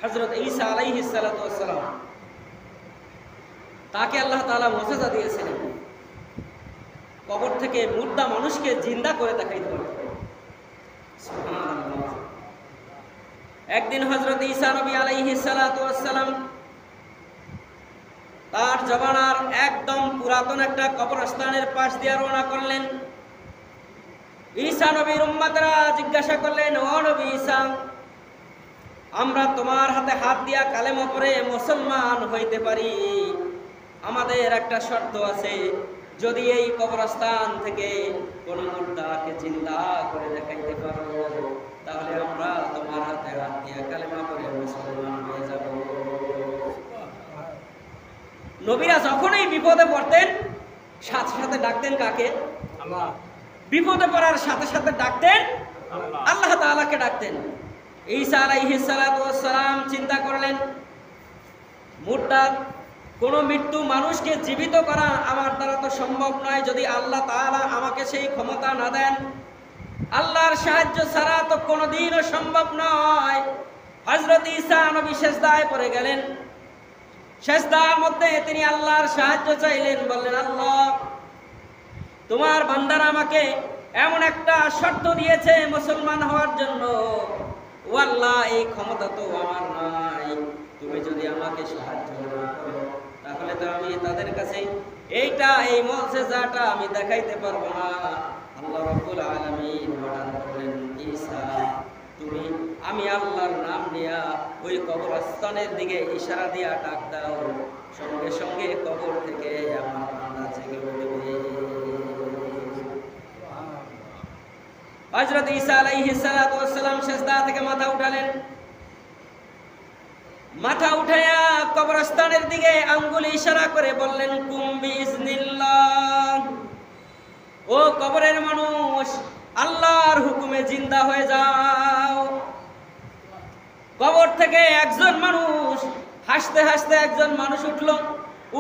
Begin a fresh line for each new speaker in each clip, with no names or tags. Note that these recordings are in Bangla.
হযরত ঈসা আলাইহিস সালাতু ওয়াস সালাম, তাকে আল্লাহ তাআলা মুজিজা দিয়েছিলেন, কবর থেকে মুর্দা মানুষকে জিন্দা করে দেখাইতে পারতেন। সুবহানাল্লাহ। একদিন হযরত ঈসা নবী আলাইহিস সালাতু ওয়াস সালাম তার জমানার একদম পুরাতন একটা কবরস্থানের পাশ দিয়ে রওনা করলেন। ঈসা নবীর উম্মতরা জিজ্ঞাসা করলেন, ও নবী ঈসা, আমরা তোমার হাতে হাত দিয়া কালেমা পড়ে মুসলমান হইতে পারি, আমাদের একটা শর্ত আছে, যদি এই কবরস্থান থেকে কোন মুর্দাকে জিন্দা করে দেখাইতে পারো তাহলে আমরা তোমার হাতে হাত দিয়া কালেমা পড়ে মুসলমান হয়ে যাব। নবীরা যখনই বিপদে পড়তেন সাথে সাথে ডাকতেন কাকে? আল্লাহ। বিপদে পড়ার সাথে সাথে ডাকতেন আল্লাহ তাআলাকে ডাকতেন। ঈসা আলাইহিস সালাতু ওয়াস সালাম চিন্তা করলেন, মুর্দা কোন মৃত্যু মানুষকে জীবিত করা আমার দ্বারা তো সম্ভব নয়, যদি আল্লাহ তাআলা আমাকে সেই ক্ষমতা না দেন, আল্লাহর সাহায্য ছাড়া তো কোনোদিনও সম্ভব নয়। হযরত ঈসা নবী সিজদায় পড়ে গেলেন। সিজদার মধ্যে তিনি আল্লাহর সাহায্য চাইলেন, বললেন, আল্লাহ, তোমার বান্দারা আমাকে এমন একটা শর্ত দিয়েছে মুসলমান হওয়ার জন্য, ও আল্লাহ, এই ক্ষমতা তো আমার নাই, তুমি যদি আমাকে সাহায্য না করো তাহলে তো আমি তাদের কাছে এই মুজিজাটা আমি দেখাইতে পারবো না। আল্লাহ রাব্বুল আলামিন অর্ডার করলেন, ঈসা, তুমি আমি আল্লাহর নাম নিয়া ওই কবরস্থানের দিকে ইশারা দিয়া ডাক দাও, সঙ্গে সঙ্গে কবর থেকে আমার বান্দা জেগে উঠবে। হযরত ঈসা আলাইহিস সালাতু ওয়াস সালাম সিজদা থেকে মাথা উঠালেন। মাথা উঠায়া কবরস্থানের দিকে আঙ্গুল ইশারা করে বললেন, কুম বিইজনিল্লাহ, ও কবরের মানুষ, আল্লাহর হুকুমে জিন্দা হয়ে যাও। কবর থেকে একজন মানুষ হাসতে হাসতে একজন মানুষ উঠল।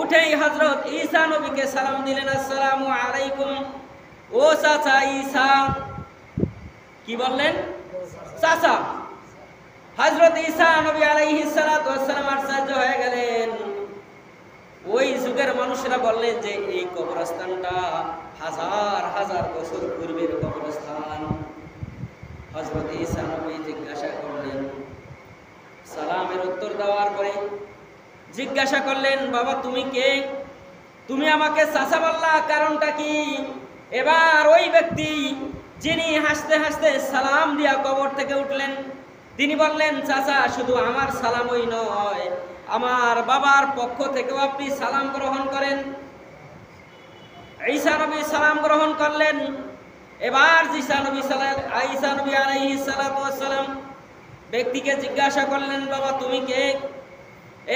উঠেই হযরত ঈসা নবীকে সালাম দিলেন, আসসালামু আলাইকুম। ও চাচা ঈসা। কি বললেন? চাচা। হযরত ঈসা নবী আলাইহিস সালাতু ওয়াস সালাম আশ্চর্য হয়ে গেলেন। ওই যুগের মানুষরা বললেন যে এই কবরস্থানটা হাজার হাজার বছর পূর্বের কবরস্থান। হযরত ঈসা নবী জিজ্ঞাসা করলেন, সালামের উত্তর দেওয়ার পরে জিজ্ঞাসা করলেন, বাবা তুমি কে? তুমি আমাকে চাচা বললা, কারণটা কি? এবার ওই ব্যক্তি যিনি হাসতে হাসতে সালাম দিয়া কবর থেকে উঠলেন, তিনি বললেন, চাচা, শুধু আমার সালামই নয়, আমার বাবার পক্ষ থেকেও আপনি সালাম গ্রহণ করেন। ঈসা নবী সালাম গ্রহণ করলেন। এবার ঈসা নবী আলাইহিস সালাতু ওয়াস সালাম ব্যক্তিকে জিজ্ঞাসা করলেন, বাবা তুমি কে?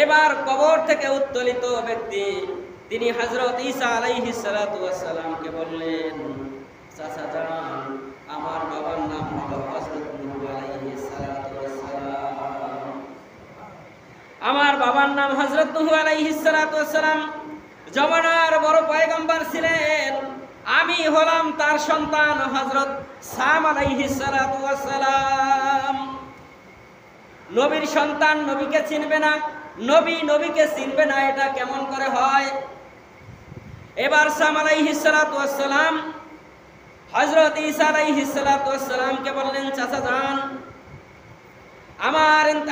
এবার কবর থেকে উত্তোলিত ব্যক্তি তিনি হযরত ঈসা আলাইহিস সালাতু ওয়াস সালামকে বললেন, চাচা জান, আমার বাবার নাম হলো হযরত নূহ আলাইহিস সালাতু ওয়াস সালাম। আমার বাবার নাম হযরত নূহ আলাইহিস সালাতু ওয়াস সালাম জমানার বড় পয়গম্বর ছিলেন। আমি হলাম তার সন্তান হযরত সাম আলাইহিস সালাতু ওয়াস সালাম। নবীর সন্তান নবীকে চিনবে না, নবী নবীকে চিনবে না, এটা কেমন করে হয়? এবার সাম আলাইহিস সালাতু ওয়াস সালাম হযরত ঈসা আলাইহিস সালাতু ওয়াস সালামকে বললেন, চাচা জান,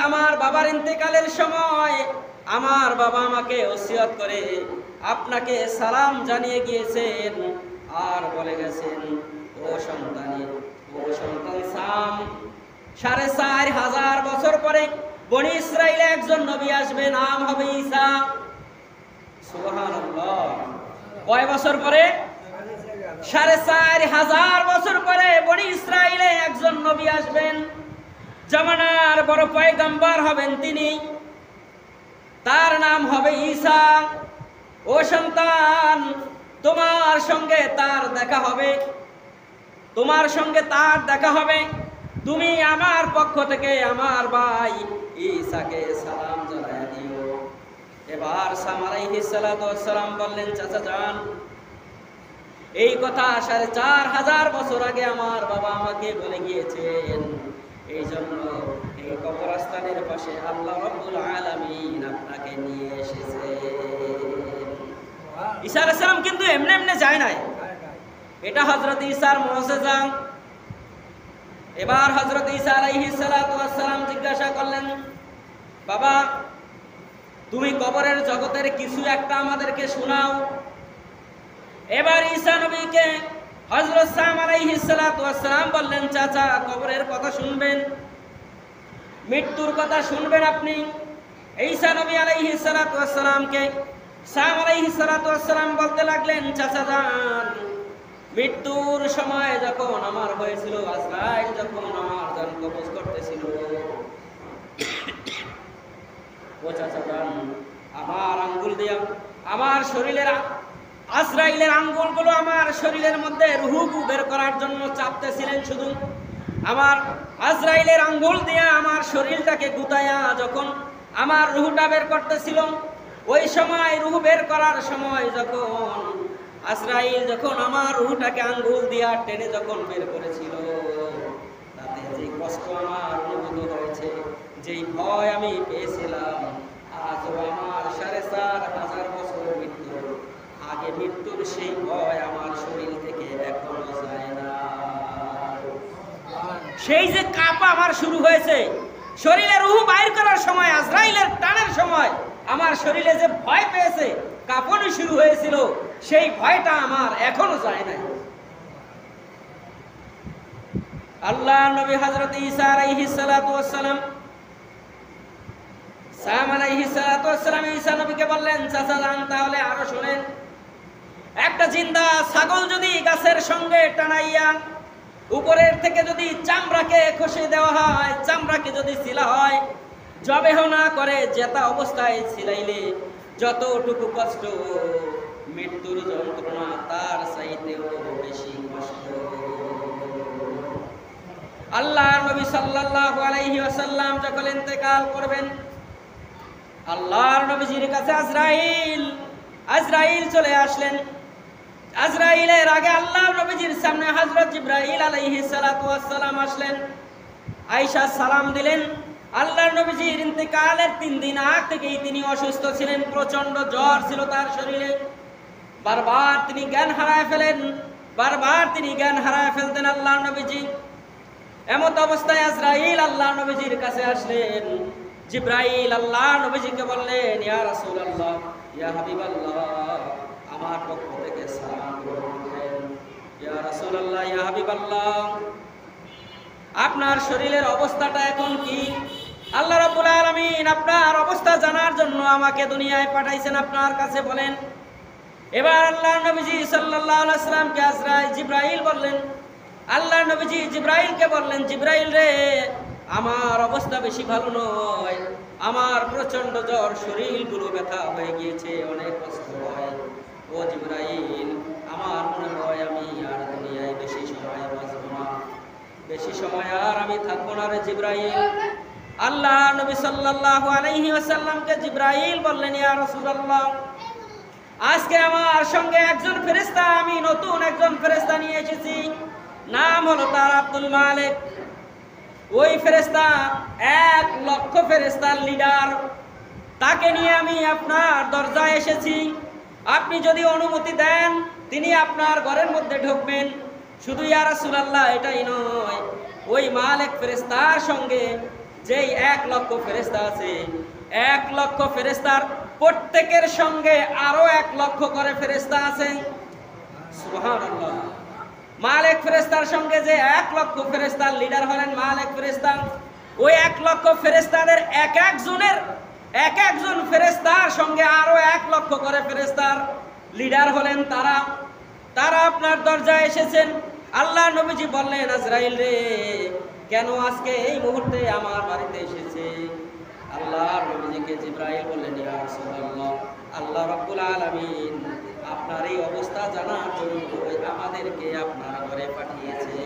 আমার বাবার ইন্তেকালের সময় আমার বাবা আমাকে ওসিয়ত করে আপনাকে সালাম জানিয়ে গিয়েছেন আর বলে গেছেন, ও সন্তান সাম, ৪,৫০০ বছর পরে বনি ইসরাইলে একজন নবী আসবে, নাম হবে ঈসা। সুবহানাল্লাহ। কয় বছর পরে? ৪,৫০০ বছর পরে বনি ইসরাইলে একজন নবী আসবেন, জামানার বড় পয়গম্বর হবেন তিনি, তার নাম হবে ঈসা। ও সন্তান, তোমার সঙ্গে তার দেখা হবে, তোমার সঙ্গে তার দেখা হবে, তুমি আমার পক্ষ থেকে আমার ভাই ঈসাকে সালাম জানায় দিও। এবার সাম আলাইহিস সালাতু ওয়াস সালাম বললেন, চাচা জান, এই কথা ৪,৫০০ বছর আগে আমার বাবা আমাকে বলে গিয়েছেন, এই জন্য এই কবরস্থানের পাশে আল্লাহ রাব্বুল আলামিন আপনাকে নিয়ে এসেছে। ঈসা আলাইহিস সালাম কিন্তু এমনি এমনি যায় নাই, এটা হযরত ঈসার মুজিজা। এবার হযরত ঈসা আলাইহিস সালাতু ওয়াস সালাম জিজ্ঞাসা করলেন, বাবা তুমি কবরের জগতের কিছু একটা আমাদেরকে শোনাও। এবার ঈসা নবীকে হযরত সাম আলাইহিস সালাতু ওয়াস সালাম বললেন, চাচা কবরের কথা শুনবেন, মৃত্যুর কথা শুনবেন আপনি। ঈসা নবী আলাইহিস সালাতু ওয়াস সালামকে সাম আলাইহিস সালাতু ওয়াস সালাম বলতে লাগলেন, চাচা যান, মৃত্যুর সময় যখন আমার হয়েছিল, আজরাইল যখন আমার জান কবজ করতেছিল, ও চাচা যান, আমার আঙ্গুল দিয়া আমার শরীরের আজরাইলের আঙ্গুলগুলো আমার শরীরের মধ্যে রূহ বের করার জন্য চাপতেছিলেন। শুধু আমার আজরাইলের আঙ্গুল দিয়া আমার শরীরটাকে গুতায়া যখন আমার রূহটা বের করতেছিল, ওই সময় রূহ বের করার সময় যখন আজরাইল যখন আমার রূহটাকে আঙ্গুল দিয়া টেনে যখন বের করেছিল, তাতে যে কষ্ট আমার অনুভূত হয়েছে, যেই ভয় আমি পেয়েছিলাম, আজও আমার ৪,৫০০ বছর মৃত্যুর আগে মৃত্যুর সেই ভয় আমার শরীর থেকে এখনো যায় না। সেই যে কাঁপা আমার শুরু হয়েছে শরীরে রূহ বাইর করার সময়, আজরাইলের টানের সময় আমার শরীরে যে ভয় পেয়েছে, কাঁপনি শুরু হয়েছিল, সেই ভয়টা আমার এখনো যায় নাই। আল্লাহ নবী হযরত ঈসা আলাইহিস সালাতু ওয়াস সালাম সাম আলাইহিস সালাতু ওয়াস সালাম ঈসা নবীকে বললেন, চাচা যান, তাহলে আরো শুনেন, একটা জিন্দা ছাগল যদি গাছের সঙ্গে টানাইয়া উপরের থেকে যদি চামড়াকে খসে দেওয়া হয়, চামড়াকে যদি ছিলা হয়, জবেহ না করে জেতা অবস্থায় ছিলাইলে যতটুকু কষ্ট, মৃত্যুর যন্ত্রণা তার চাইতেও বেশি কষ্ট। আল্লাহর নবী সাল্লাল্লাহু আলাইহি ওয়াসাল্লাম যখন ইন্তেকাল করবেন, আল্লাহর নবীজির কাছে আজরাইল চলে আসলেন। আজরাইলের আগে আল্লাহর নবীজির সামনে হযরত জিবরাইল আলাইহিস সালাতু ওয়াস সালাম আসলেন। আয়েশা সালাম দিলেন। আল্লাহর নবীজির ইন্তেকালের 3 দিন আগ থেকেই তিনি অসুস্থ ছিলেন, প্রচন্ড জ্বর ছিল তার শরীরে, বারবার তিনি জ্ঞান হারায় ফেলতেন আল্লাহর নবীজি। এমত অবস্থায় আজরাইল আল্লাহর নবীজির কাছে আসলেন। জিবরাইল আল্লাহর নবীজিকে বললেন, ইয়া রাসূলুল্লাহ, ইয়া হাবিবাল্লাহ, আমার পক্ষ থেকে সালাম গ্রহণ করেন। ইয়া রাসূলুল্লাহ, ইয়া হাবিবাল্লাহ, আপনার শরীরের অবস্থাটা এখন কি? আল্লাহ রাব্বুল আলামিন আপনার অবস্থা জানার জন্য আমাকে দুনিয়ায় পাঠাইছেন, আপনার কাছে বলেন। এবার আল্লাহর নবীজি সাল্লাল্লাহু আলাইহি ওয়াসাল্লামকে জিবরাইল বললেন, আল্লাহর নবীজি জিবরাইলকে বললেন, জিবরাইল রে, আমার অবস্থা বেশি ভালো নয়, আমার প্রচন্ড জ্বর, শরীরগুলো ব্যথা হয়ে গিয়েছে, অনেক কষ্ট হয়। ও জিবরাইল, আমার মনে হয় আমি আর দুনিয়ায় বেশি সময় বাঁচবো না, বেশি সময় আর আমি থাকবো না রে জিবরাইল। আল্লাহ নবী সাল্লাল্লাহু আলাইহি ওয়াসাল্লামকে জিবরাইল বললেন, ইয়া রাসূলুল্লাহ, আজকে আমার সঙ্গে একজন ফেরেশতা, আমি নতুন একজন ফেরেশতা নিয়ে এসেছি, নাম হলো তার আব্দুল মালিক। ওই ফেরেশতা 1 লক্ষ ফেরেশতার লিডার, তাকে নিয়ে আমি আপনার দরজায় এসেছি। আপনি যদি অনুমতি দেন, তিনি আপনার ঘরের মধ্যে ঢুকবেন। শুধু ইয়া রাসূলুল্লাহ এটাই নয়, ওই মালিক ফেরেশতার সঙ্গে যেই 1 লক্ষ ফেরেশতা আছে, 1 লক্ষ ফেরেশতার প্রত্যেকের সঙ্গে আরো 1 লক্ষ করে ফেরেশতা আছে। সুবহানাল্লাহ। মালিক ফেরেশতার সঙ্গে যে 1 লক্ষ ফেরেশতার লিডার হলেন মালিক ফেরেশতা, ওই 1 লক্ষ ফেরেশতাদের এক একজন ফেরেশতার সঙ্গে আরো 1 লক্ষ করে ফেরেশতার লিডার হলেন তারা আপনার দরজায় এসেছেন। আল্লাহ নবীজি বললেন, আজরাইল রে, কেন আজকে এই মুহূর্তে আমার বাড়িতে এসেছে? আল্লাহর নবীজিকে জিবরাইল বললেন, ইয়া রাসূলুল্লাহ, আল্লাহ রাব্বুল আলামিন আপনার এই অবস্থা জানার জন্য আমাদেরকে আপনার ঘরে পাঠিয়েছে।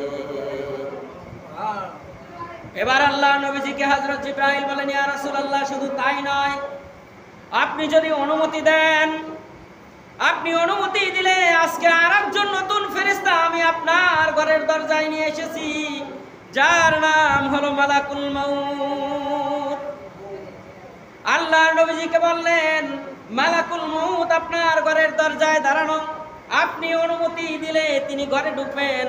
এবার আল্লাহ নবীজিকে হযরত জিবরাইল বলেন, ইয়া রাসূলুল্লাহ, শুধু তাই নয়, আপনি যদি অনুমতি দেন, আপনি অনুমতি দিলে আজকে আরেকজন নতুন ফেরেশতা আমি আপনার ঘরের দরজায় নিয়ে এসেছি। যার নাম হলো মালাকুল মউত। আল্লাহ নবীজিকে বললেন, মালাকুল মউত আপনার ঘরের দরজায় দাঁড়ানো, আপনি অনুমতি দিলে তিনি ঘরে ঢুকবেন,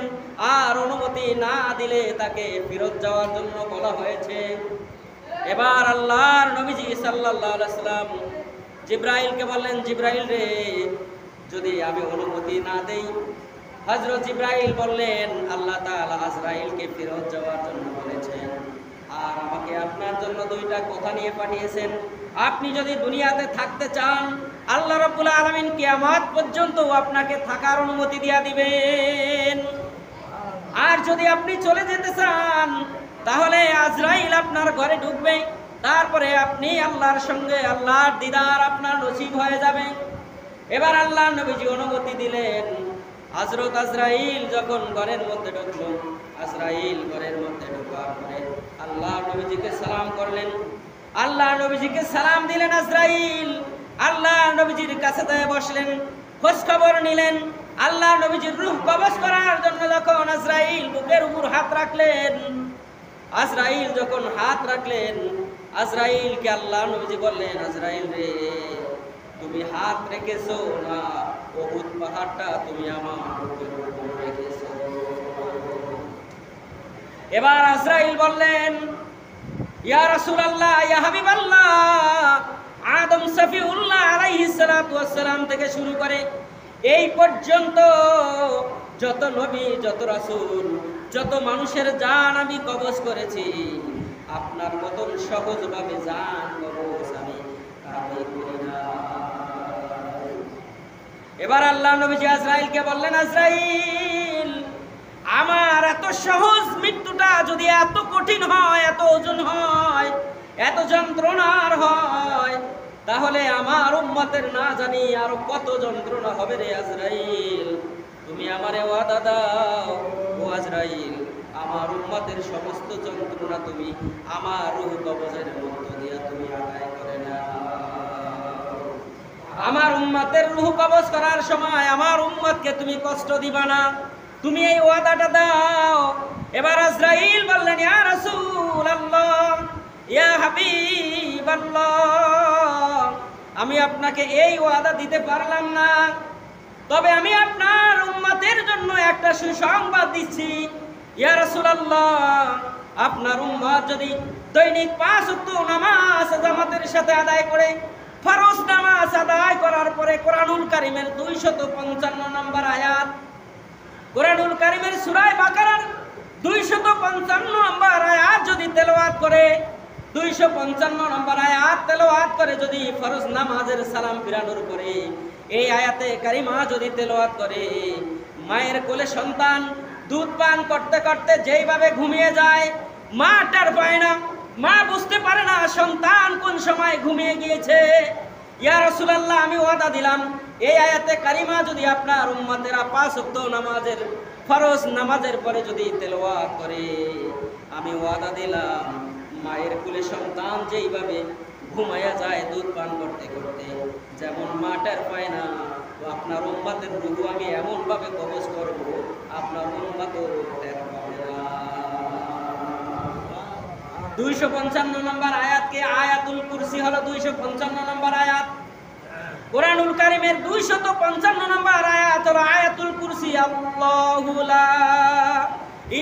আর অনুমতি না দিলে তাকে ফেরত যাওয়ার জন্য বলা হয়েছে। এবার আল্লাহর নবীজি সাল্লাল্লাহু আলাইহি সাল্লাম জিবরাইলকে বললেন, জিবরাইল রে, যদি আমি অনুমতি না দেই? হযরত জিবরাইল বললেন, আল্লাহ তাআলা আজরাইলকে ফেরত যাওয়ার জন্য বলেছেন, আর আমাকে আপনার জন্য দুইটা কথা নিয়ে পাঠিয়েছেন। আপনি যদি দুনিয়াতে থাকতে চান, আল্লাহ রাব্বুল আলামিন কিয়ামত পর্যন্ত আপনাকে থাকার অনুমতি দিয়া দিবেন। আর যদি আপনি চলে যেতে চান, তাহলে আজরাইল আপনার ঘরে ঢুকবে, তারপরে আপনি আল্লাহর সঙ্গে আল্লাহর দিদার আপনার নসিব হয়ে যাবে। এবার আল্লাহ নবীজি অনুমতি দিলেন। হযরত আজরাইল যখন ঘরের মধ্যে ঢুকলো, আজরাইল ঘরের মধ্যে ঢোকার পরে আল্লাহ নবীজিকে সালাম করলেন। আল্লাহ নবীজিকে সালাম দিলেন আজরাইল। আল্লাহ নবীজির কাছে যায় বসলেন, খোঁজ খবর নিলেন। আল্লাহ নবীজির রূহ কবজ করার জন্য যখন আজরাইল বুকের উপর হাত রাখলেন, আজরাইল যখন হাত রাখলেন, আজরাইলকে আল্লাহ নবীজি বললেন, আজরাইল রে, তুমি হাত রেখেছো না উহুদ পাহাড়টা তুমি আমার বুকের উপর রেখেছো? এবার আজরাইল বললেন, ইয়া রাসূলুল্লাহ, ইয়া হাবিবাল্লাহ, আদম সফিউল্লাহ আলাইহিস সালাতু ওয়াস সালাম থেকে শুরু করে এই পর্যন্ত যত নবী, যত রাসূল, যত মানুষের জান আমি কবজ করেছি, আপনার মতন সহজভাবে জান কবজ আমি কাউকে করি না। এবার আল্লাহ নবীজি আজরাইলকে বললেন, আজরাইল, আমার এত সহজ মৃত্যুটা যদি এত কঠিন হয়, এত ওজন হয়, এত যন্ত্রণার হয়, তাহলে আমার উম্মতের না জানি আরো কত যন্ত্রণা হবে রে আজরাইল। তুমি আমারে ওয়াদা দাও ও আজরাইল, আমার উম্মতের সমস্ত যন্ত্রণা তুমি আমার রূহ কবজের মধ্য দিয়ে তুমি আদায় করে নাও। আমার উম্মতের রূহ কবজ করার সময় আমার উম্মতকে তুমি কষ্ট দিবা না, তুমি এই ওয়াদাটা দাও। এবার আজরাইল বললেন, ইয়া রাসূলুল্লাহ, ইয়া হাবিবাল্লাহ, আমি আপনাকে এই ওয়াদা দিতে পারলাম না, তবে আমি আপনার উম্মতের জন্য একটা সুসংবাদ দিচ্ছি। ইয়া রাসূলুল্লাহ, আপনার উম্মত যদি দৈনিক 5 ওয়াক্ত নামাজ জামাতের সাথে আদায় করে, ফরজ নামাজ আদায় করার পরে কোরআনুল কারীমের 255 নম্বর আয়াত, কোরআনুল কারীমের সূরা বাকারার 255 নম্বর আয়াত যদি তেলাওয়াত করে, 255 নম্বর আয়াত তেলাওয়াত করে যদি ফরজ নামাজের সালাম ফিরানোর পরে এই আয়াতে কারিমা যদি তেলাওয়াত করে, মায়ের কোলে সন্তান দুধ পান করতে করতে যেইভাবে ঘুমিয়ে যায়, মা টের পায় না, মা বুঝতে পারে না সন্তান কোন সময় ঘুমিয়ে গিয়েছে। ইয়া রাসূলুল্লাহ, আমি ওয়াদা দিলাম, এই আয়াতে কারিমা যদি আপনার উম্মতেরা 5 ওয়াক্ত নামাজের ফরজ নামাজের পরে যদি তেলাওয়াত করে, আমি ওয়াদা দিলাম, মায়ের কোলে সন্তান যেইভাবে ঘুমায়া যায় দুধ পান করতে করতে, যেমন মা টের পায় না, আপনার উম্মতের রূহ আমি এমন ভাবে কবজ করব, আপনার উম্মতও টের পাবে না। 255 নম্বর আয়াতকে আয়াতুল কুরসি হলো 255 নম্বর আয়াত। কোরআনুল কারীমের 255 নম্বর আয়াত হলো আয়াতুল কুরসি। আল্লাহু লা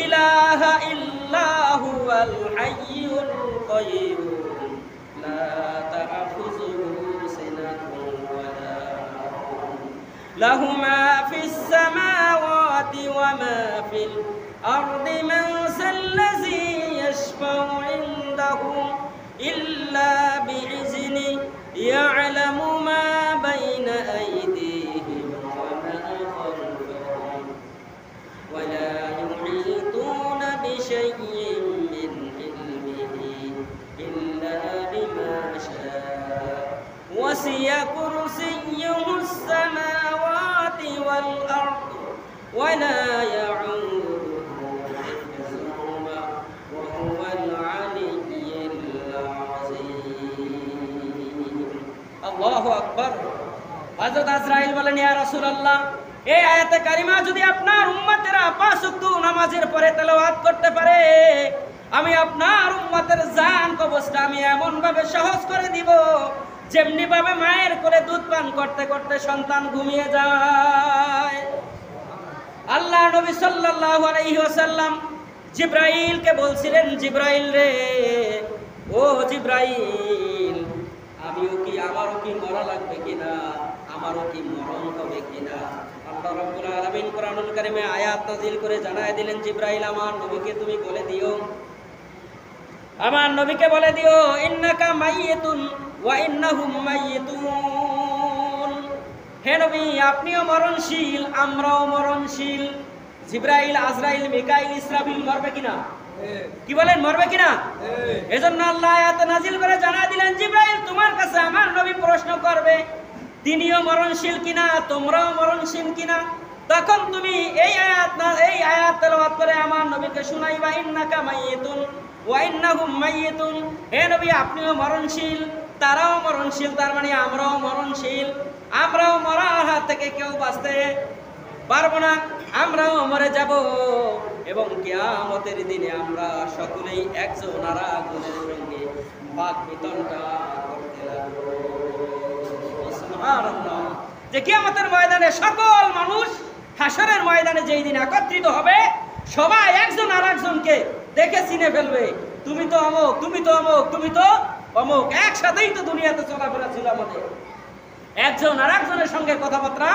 ইলাহা ইল্লা হুয়াল হাইয়ুল কাইয়্যুম লা তা'খুযুহু সিনাতুন ওয়া লা নাওম লাহু মা ফিস সামাওয়াতি ওয়া মা ফিল আরদি মান যাল্লাযী يشفع عنده إلا بإذنه يعلم ما بين أيديهم وما خلفهم ولا يحيطون بشيء من علمه إلا بما شاء وسع كرسيه السماوات والأرض ولا يعوده আল্লাহু আকবার। হযরত আজরাইল বলেন, ইয়া রাসূলুল্লাহ, এই আয়াতে কারিমা যদি আপনার উম্মতেরা 5 ওয়াক্ত নামাজের পরে তেলাওয়াত করতে পারে, আমি আপনার উম্মতের জান কবজটা আমি এমন ভাবে সহজ করে দিব, যেমনি ভাবে মায়ের কোলে দুধ পান করতে করতে সন্তান ঘুমিয়ে যায়। আল্লাহ নবী সাল্লাল্লাহু আলাইহি ওয়াসাল্লাম জিবরাইলকে বলছিলেন, জিবরাইল রে, ও জিবরাইল, আমারও কি মরা লাগবে কিনা, আমারও কি মরণ হবে কিনা? আল্লাহ রাব্বুল আলামিন কোরআনুল কারীমে আয়াত নাযিল করে জানায় দিলেন, জিবরাইল আমার নবীকে তুমি বলে দিও, আমার নবীকে বলে দিও, ইন্নাকা মাইয়িতুন ওয়া ইন্নাহুম মাইয়িতুন। হে নবী, আপনিও মরণশীল, আমরাও মরণশীল। জিবরাইল, আজরাইল, মিকাইল, ইসরাফিল মরবে কিনা? কি বলেন, মরবে কিনা? এজন্য আল্লাহ আয়াত নাযিল করে জানায় দিলেন, জিবরাইল তোমার কাছে আমার নবী প্রশ্ন করবে, তিনিও মরণশীল কিনা, তোমরাও মরণশীল কিনা। তখন তুমি এই আয়াত তেলাওয়াত করে আমার নবীকে শুনাইবা, ইন্নাকা মাইয়িতুন ওয়া ইন্নাহুম মাইয়িতুন। হে নবী, আপনিও মরণশীল, তারাও মরণশীল, তার মানে আমরাও মরণশীল। আমরাও মরার হাত থেকে কেউ বাঁচতে পারবো না, আমরাও মরে যাব এবং কিয়ামতের দিনে আমরা সকলেই একজন আরেকজনের সঙ্গে বাক বিতণ্ডা করতে লাগবো। সুবহানাল্লাহ। যে কিয়ামতের ময়দানে সকল মানুষ হাসরের ময়দানে যেই দিন একত্রিত হবে, সবাই একজন আরেকজনকে দেখে চিনে ফেলবে, তুমি তো অমুক, তুমি তো অমুক, তুমি তো অমুক। একসাথেই তো দুনিয়াতে চলাফেরা ছিল আমাদের, একজন আরেকজনের সঙ্গে কথাবার্তা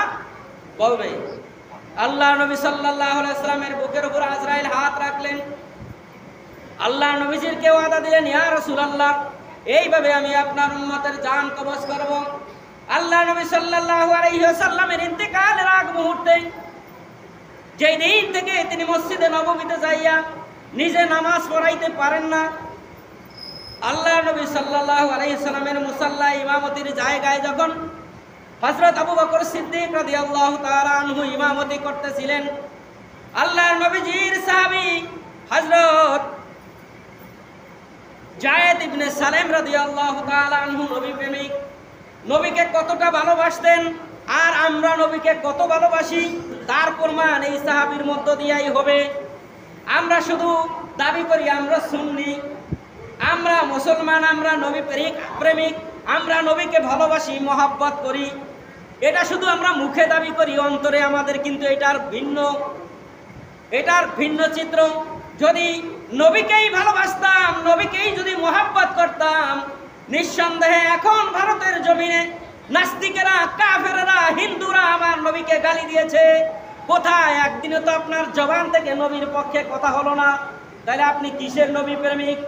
বলবে। আল্লাহ নবী সাল্লাল্লাহু আলাইহি ওয়াসাল্লামের বুকের উপর আজরাইল হাত রাখলেন। আল্লাহ নবীজির কে ওয়াদা দিলেন, ইয়া রাসূলুল্লাহ, এইভাবে আমি আপনার উম্মতের জান কবজ করব। আল্লাহ নবী সাল্লাল্লাহু আলাইহি ওয়াসাল্লামের ইন্তেকালের আগ মুহূর্তে, যেই দিন থেকে তিনি মসজিদে নববীতে যাইয়া নিজে নামাজ পড়াইতে পারেন না, আল্লাহ নবী সাল্লাল্লাহু আলাইহি ওয়াসাল্লামের মুসাল্লা ইমামতির জায়গায় যখন হযরত আবু বকর সিদ্দিক রাদিয়াল্লাহু তাআলা আনহু ইমামতি করতেছিলেন, আল্লাহর নবীজির সাহাবী হযরত যায়েদ ইবনে সালেম রাদিয়াল্লাহু তাআলা আনহু নবী প্রেমিক, নবীকে কতটা ভালোবাসতেন আর আমরা নবীকে কত ভালোবাসি তার প্রমাণ এই সাহাবীর মধ্য দিয়েই হবে। আমরা শুধু দাবি করি আমরা সুন্নি, আমরা মুসলমান, আমরা নবী প্রেমিক, আমরা নবীকে ভালোবাসি, মহাব্বত করি, এটা শুধু আমরা মুখে দাবি করি, অন্তরে আমাদের কিন্তু এটার ভিন্ন চিত্র। যদি নবীকেই ভালোবাসতাম, নবীকেই যদি মহাব্বত করতাম, নিঃসন্দেহে এখন ভারতের জমিনে নাস্তিকেরা, কাফেররা, হিন্দুরা আমার নবীকে গালি দিয়েছে। কোথায়? একদিনে তো আপনার জবান থেকে নবীর পক্ষে কথা হলো না। তাহলে আপনি কিসের নবী প্রেমিক?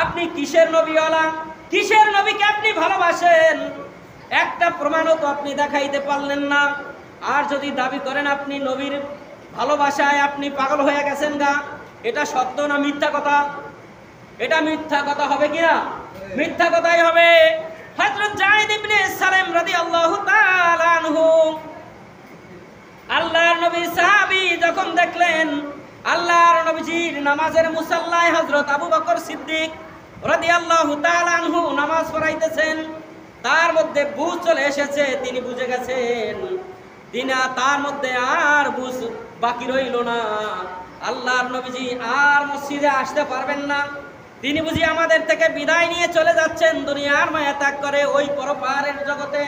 আপনি কিসের নবীওয়ালা? কিসের নবীকে আপনি ভালোবাসেন? একটা প্রমাণও তো আপনি দেখাইতে পারলেন না। আর যদি দাবি করেন আপনি নবীর ভালোবাসায় আপনি পাগল হয়ে গেছেন গা, এটা সত্য না মিথ্যা কথা? এটা মিথ্যা কথা হবে কিনা? মিথ্যা কথাই হবে। হযরত যায়েদ ইবনে সালেম রাদিয়াল্লাহু তাআলা আনহু, আল্লাহর নবী সাহাবী যখন দেখলেন আল্লাহর নবীজির নামাজের মুসাল্লায় হযরত আবু বকর সিদ্দিক রাদিয়াল্লাহু তাআলা আনহু নামাজ পড়াইতেছেন, তার মধ্যে বুঝ চলে এসেছে, তিনি বুঝে গেছেন তার মধ্যে আর বুঝ বাকি রইল না। আল্লাহর নবীজি আর মসজিদে আসতে পারবেন না, তিনি বুঝি আমাদের থেকে বিদায় নিয়ে চলে যাচ্ছেন, দুনিয়ার মায়া ত্যাগ করে ওই পরপারের জগতে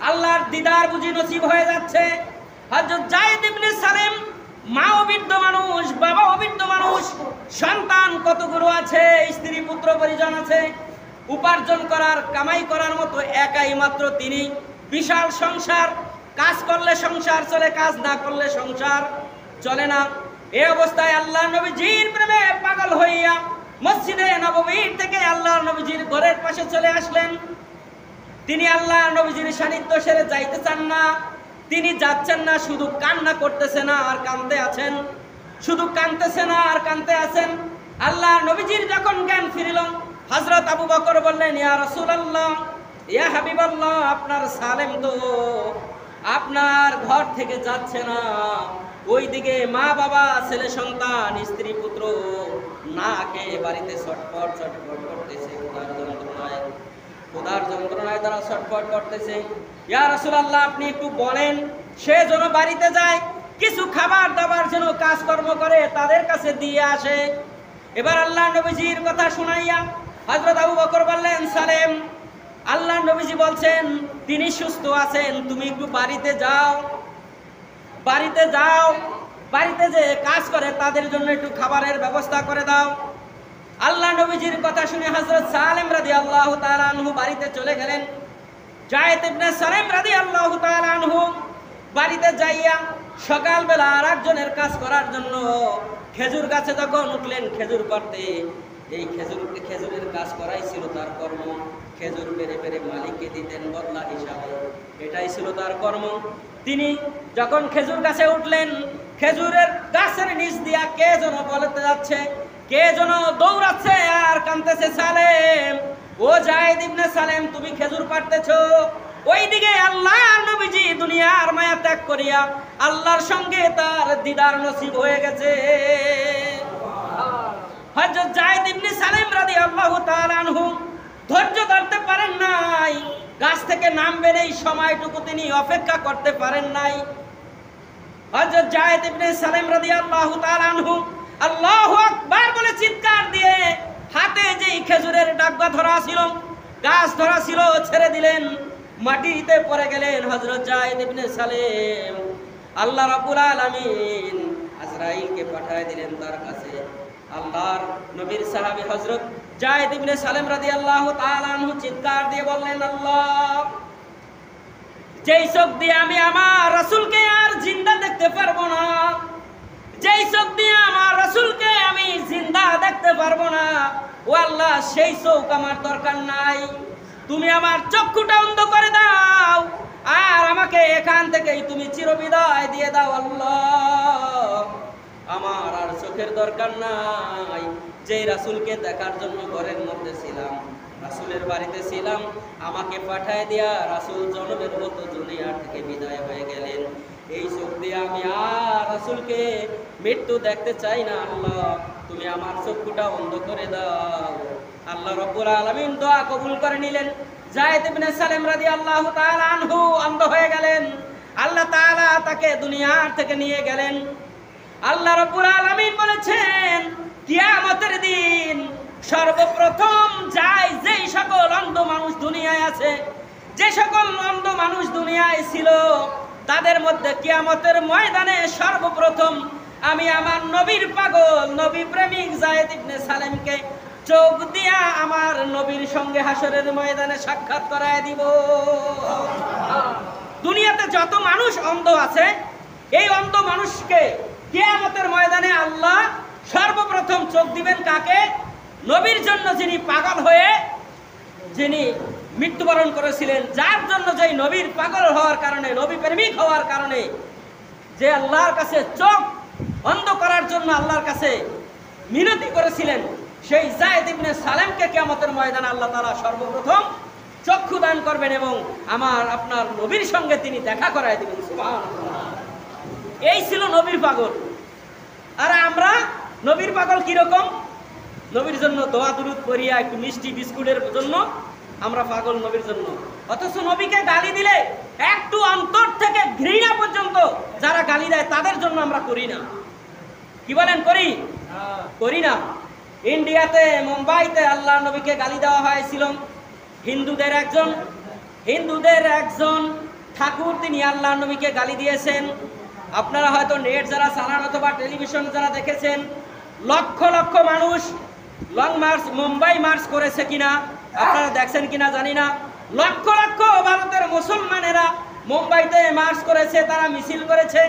আল্লাহর দিদার বুঝি নসিব হয়ে যাচ্ছে। হযরত যায়েদ ইবনে সালেম মা অবৃদ্ধ মানুষ, বাবা অবৃদ্ধ মানুষ, সন্তান কতগুলো আছে, স্ত্রী পুত্র পরিজন আছে, উপার্জন করার, কামাই করার মতো একাই মাত্র তিনি, বিশাল সংসার, কাজ করলে সংসার চলে, কাজ না করলে সংসার চলে না। এই অবস্থায় আল্লাহ নবীজির প্রেমে পাগল হইয়া মসজিদে নববীর থেকে আল্লাহ নবীজির ঘরের পাশে চলে আসলেন। তিনি আল্লাহ নবীজির সান্নিধ্য সেরে যাইতে চান না, তিনি যাচ্ছেন না, শুধু কান্না করতেছে না আর কাঁদতে আছেন, শুধু কাঁদতেছে না আর কাঁদতে আছেন। আল্লাহ নবীজির যখন জ্ঞান ফিরিল, হযরত আবু বকর বললেন, ইয়া রাসূলুল্লাহ, ইয়া হাবিবাল্লাহ, আপনার সালেম তো আপনার ঘর থেকে যাচ্ছে না, ওইদিকে মা বাবা, ছেলে সন্তান, স্ত্রী পুত্র না খেয়ে বাড়িতে ছটফট করতেছে, ক্ষুধার যন্ত্রণায় তারা ছটফট করতেছে। ইয়া রাসূলুল্লাহ, আপনি একটু বলেন সে যেন বাড়িতে যায়, কিছু খাবার দাবার যেন কাজকর্ম করে তাদের কাছে দিয়ে আসে। এবার আল্লাহ নবীজির কথা শুনাইয়া হযরত আবু বকর বললেন, সালেম, আল্লাহ নবীজি বলছেন তিনি সুস্থ আছেন, তুমি একটু বাড়িতে যাও, বাড়িতে যাও, বাড়িতে যে কাজ করে তাদের জন্য একটু খাবারের ব্যবস্থা করে দাও। আল্লাহ নবীজির কথা শুনে হযরত সালেম রাদিয়াল্লাহু তাআলা আনহু বাড়িতে চলে গেলেন। যায়েদ ইবনে সালেম রাদিয়াল্লাহু তাআলা আনহু বাড়িতে যাইয়া সকালবেলা আরেকজনের কাজ করার জন্য খেজুর গাছে যখন উঠলেন খেজুর পাড়তে, এই খেজুরের কাজ করাই ছিল তার কর্ম। খেজুর পেরে পেরে মালিককে দিতেন বদলা হিসাবে, এটাই ছিল তার কর্ম। তিনি যখন খেজুর গাছে উঠলেন, খেজুরের গাছের নিচ দিয়া কে যেন বলতে যাচ্ছে, কে যেন দৌড়াচ্ছে আর কাঁদতেছে, সালেম, ও যায়েদ ইবনে সালেম, তুমি খেজুর পাড়তেছো। ওইদিকে আল্লাহ নবীজি দুনিয়ার মায়া ত্যাগ করিয়া আল্লাহর সঙ্গে তার দিদার নসিব হয়ে গেছে। হযরত যায়েদ ইবনে সালেম রাদিয়াল্লাহু তাআলা আনহু ধৈর্য ধরতে পারেন নাই, গাছ থেকে নামবেন এই সময়টুকু তিনি অপেক্ষা করতে পারেন নাই। হযরত যায়েদ ইবনে সালেম রাদিয়াল্লাহু তাআলা আনহু আল্লাহু আকবার বলে চিৎকার দিয়ে হাতে যেই খেজুরের ডাগা ধরা ছিল, গাছ ধরা ছিল, ছেড়ে দিলেন, মাটিতে পড়ে গেলেন হযরত যায়েদ ইবনে সালেম। আল্লাহ রাব্বুল আলামিন আজরাইলকে পাঠিয়ে দিলেন তার কাছে। আল্লাহর নবীর সাহাবী হযরত যায়েদ ইবনে সালেম রাদিয়াল্লাহু তাআলা আনহু চিৎকার দিয়ে বললেন, আল্লাহ, যেই চোখ দিয়ে আমি আমার রাসূলকে আর জিন্দা দেখতে পারবো না, যেই চোখ দিয়ে আমার রাসূলকে আমি জিন্দা দেখতে পারবো না, ও আল্লাহ, সেই চোখ আমার দরকার নাই, তুমি আমার চক্ষুটা অন্ধ করে দাও আর আমাকে এখান থেকেই তুমি চিরবিদায় দিয়ে দাও। আল্লাহ, আমার আর চোখের দরকার নাই, যেই রাসূলকে দেখার জন্য ঘরের মধ্যে ছিলাম, রাসূলের বাড়িতে ছিলাম, আমাকে পাঠায় দিয়া রাসূল জনমের মতো দুনিয়া থেকে বিদায় হয়ে গেলেন। এই চোখ দিয়ে আমি আর রাসূলকে মৃত্যু দেখতে চাই না। আল্লাহ, তুমি আমার চক্ষুটা অন্ধ করে দাও। আল্লাহ রাব্বুল আলামিন দোয়া কবুল করে নিলেন। যায়েদ ইবনে সালেম রাদিয়াল্লাহু তাআলা আনহু অন্ধ হয়ে গেলেন। আল্লাহ তাআলা তাকে দুনিয়ার থেকে নিয়ে গেলেন। আল্লাহ রাব্বুল আলামিন বলেছেন, কিয়ামতের দিন সর্বপ্রথম যেই সকল অন্ধ মানুষ দুনিয়ায় আছে, যে সকল অন্ধ মানুষ দুনিয়ায় ছিল, তাদের মধ্যে কিয়ামতের ময়দানে সর্বপ্রথম আমি আমার নবীর পাগল, নবী প্রেমিক যায়েদ ইবনে সালেমকে চোখ দিয়া আমার নবীর সঙ্গে হাসরের ময়দানে সাক্ষাৎ করায় দিব। দুনিয়াতে যত মানুষ অন্ধ আছে, এই অন্ধ মানুষকে কিয়ামতের ময়দানে আল্লাহ সর্বপ্রথম চোখ দিবেন কাকে? নবীর জন্য যিনি পাগল হয়ে যিনি মৃত্যুবরণ করেছিলেন, যার জন্য যেই নবীর পাগল হওয়ার কারণে, নবী প্রেমিক হওয়ার কারণে যে আল্লাহর কাছে চোখ অন্ধ করার জন্য আল্লাহর কাছে মিনতি করেছিলেন, সেই যায়েদ ইবনে সালেমকে কিয়ামতের ময়দানে আল্লাহ তাআলা সর্বপ্রথম চক্ষু দান করবেন এবং আমার আপনার নবীর সঙ্গে তিনি দেখা করায় দিবেন। সুবহানাল্লাহ। এই ছিল নবীর পাগল। আর আমরা নবীর পাগল কিরকম? নবীর জন্য দোয়া দুরূদ করিয়া একটু মিষ্টি বিস্কুটের জন্য আমরা পাগল নবীর জন্য, অথচ নবীকে গালি দিলে একটু অন্তর থেকে ঘৃণা পর্যন্ত যারা গালি দেয় তাদের জন্য আমরা করি না। কি বলেন, করি? করি না। ইন্ডিয়াতে, মুম্বাইতে আল্লাহ নবীকে গালি দেওয়া হয়েছিল। হিন্দুদের একজন ঠাকুর তিনি আল্লাহ নবীকে গালি দিয়েছেন। আপনারা হয়তো নেট যারা চালান অথবা টেলিভিশন যারা দেখেছেন, লক্ষ লক্ষ মানুষ লং মার্চ, মুম্বাই মার্চ করেছে কিনা আপনারা দেখছেন কিনা জানি না। লক্ষ লক্ষ ভারতের মুসলমানেরা মুম্বাইতে মার্চ করেছে, তারা মিছিল করেছে।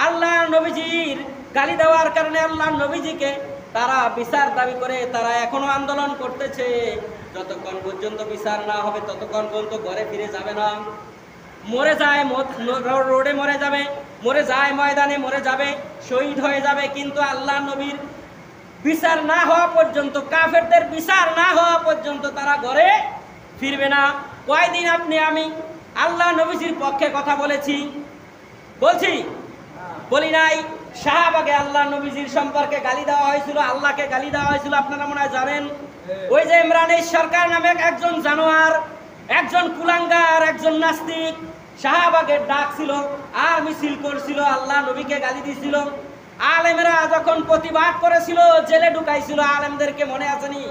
আল্লাহ নবীজির গালি দেওয়ার কারণে আল্লাহ নবীজিকে তারা বিচার দাবি করে তারা এখনো আন্দোলন করতেছে। যতক্ষণ পর্যন্ত বিচার না হবে ততক্ষণ পর্যন্ত ঘরে ফিরে যাবে না। মরে যায় রোডে, মরে যায় ময়দানে, মরে যাবে, শহীদ হয়ে যাবে, কিন্তু আল্লাহ নবীর বিচার না হওয়া পর্যন্ত, কাফেরদের বিচার না হওয়া পর্যন্ত তারা ঘরে ফিরবে না। কয়দিন আপনি আমি আল্লাহ নবীজির পক্ষে কথা বলছি বলি নাই? শাহবাগে আল্লাহ নবীজির সম্পর্কে গালি দেওয়া হয়েছিল, আল্লাহকে গালি দেওয়া হয়েছিল, আপনারা মনে হয় জানেন। ওই যে ইমরান সরকার নামে একজন জানোয়ার, একজন কুলাঙ্গার, একজন নাস্তিক, শাহবাগের ডাক ছিল, আর মিছিল করছিল, আল্লাহ নবীকে গালি দিছিল। আলেমরা যখন প্রতিবাদ করেছিল, জেলে ঢুকাইছিল আলেমদেরকে, মনে আসেনি?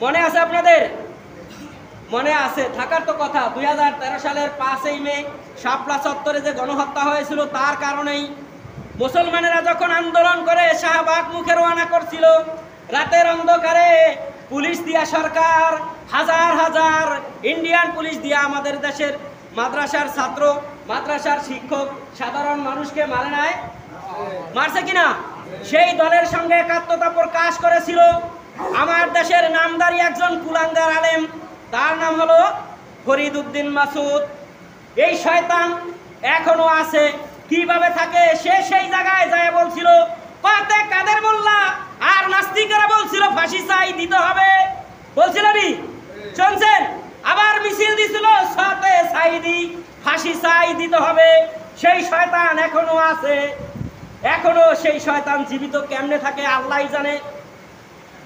মনে আছে আপনাদের? মনে আছে, থাকার তো কথা। 2013 সালের 5ই মে শাপলা চত্বরে যে গণহত্যা হয়েছিল, তার কারণেই মুসলমানেরা যখন আন্দোলন করে শাহবাগ মুখে রওনা করছিল, রাতের অন্ধকারে পুলিশ দিয়া সরকার হাজার হাজার ইন্ডিয়ান পুলিশ দিয়া আমাদের দেশের মাদ্রাসার ছাত্র, মাদ্রাসার শিক্ষক, সাধারণ মানুষকে মারে নাই? মারছে কিনা? সেই দলের সঙ্গে একাত্মতা প্রকাশ করেছিল আমার দেশের নামদারি একজন কুলাঙ্গার আলেম, তার নাম হলো ফরিদ উদ্দিন মাসুদ। এই শয়তান এখনো আছে। কিভাবে থাকে? সে সেই জায়গায় যায় বলছিল কতে কাদের মোল্লা আর নাস্তিকেরা বলছিল ফাঁসি চাই দিতে হবে, বলছিল নি? শুনছেন? আবার মিছিল দিছিল সাথে সাইদি, ফাঁসি চাই দিতে হবে। সেই শয়তান এখনো আছে, এখনো সেই শয়তান জীবিত। কেমনে থাকে আল্লাহই জানে।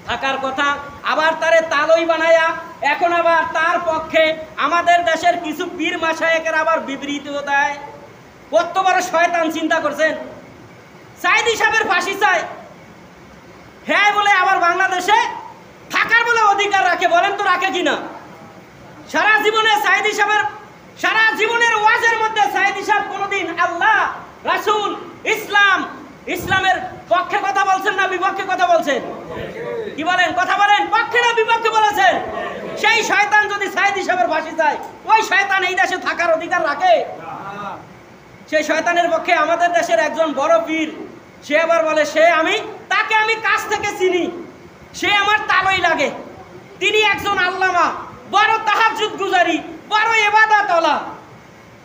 থাকার কথা, আবার তারে তালই বানায়া এখন আবার তার পক্ষে আমাদের দেশের কিছু পীর মাশায়েখের আবার বিবৃতিও দেয়। কত বড় শয়তান, চিন্তা করছেন? সাইদি সাহেবের ফাঁসি চায়, হ্যাঁ বলে আবার বাংলাদেশে থাকার বলে অধিকার রাখে। বলেন তো রাখে কিনা? সারা জীবনে সাইদি সাহেবের, সারা জীবনের ওয়াজের মধ্যে সাইদি সাহেব কোনোদিন আল্লাহ, রাসূল, ইসলামের পক্ষে কথা বলছেন না বিপক্ষে কথা বলছেন? কি বলেন? কথা বলেন, পক্ষে না বিপক্ষে বলেছেন? সেই শয়তান যদি সাইদি সাহেবের ফাঁসি চায়, ওই শয়তান এই দেশে থাকার অধিকার রাখে? সেই শয়তানের পক্ষে আমাদের দেশের একজন বড় পীর, সে আবার বলে তাকে আমি কাছ থেকে চিনি, সে আমার তালই লাগে। তিনি একজন আল্লামা, বড় তাহাজ্জুদ গুজারি, বড় ইবাদতওয়ালা।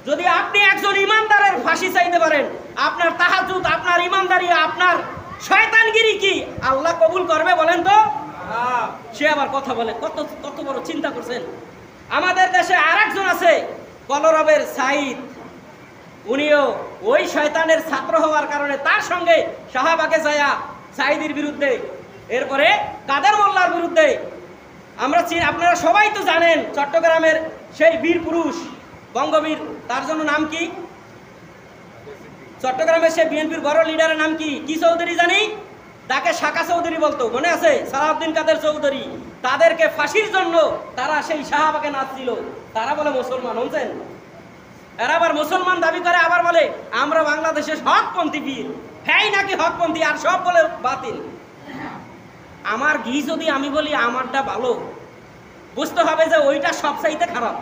যদি আপনি একজন ইমানদারের ফাঁসি চাইতে পারেন, আপনার তাহাজ্জুদ, আপনার ইমানদারি, আপনার শয়তানগিরি কি আল্লাহ কবুল করবে বলেন তো? সে আবার কথা বলে। কত বড় চিন্তা করছেন? আমাদের দেশে আরেকজন আছে কলরবের সাইদ, উনিও ওই শয়তানের ছাত্র হওয়ার কারণে তার সঙ্গে শাহবাগে যায়া সাইদির বিরুদ্ধে, এরপরে কাদের মোল্লার বিরুদ্ধে। আপনারা সবাই তো জানেন, চট্টগ্রামের সেই বীর পুরুষ বঙ্গবীর, তার জন্য নাম কি? চট্টগ্রামের সেই বিএনপির বড় লিডারের নাম কি? কি চৌধুরী জানি? তাকে শাকা চৌধুরী বলতো, মনে আছে? সালাউদ্দিন কাদের চৌধুরী। তাদেরকে ফাঁসির জন্য তারা সেই শাহবাগে নাচছিল। তারা বলে মুসলমান, শুনছেন? এরা আবার মুসলমান দাবি করে, আবার বলে আমরা বাংলাদেশের হকপন্থী বীর। হ্যাঁ নাকি হকপন্থী? আর সব বলে বাতিল। আমার ঘি যদি আমি বলি আমারটা ভালো, বুঝতে হবে যে ওইটা সবচাইতে খারাপ।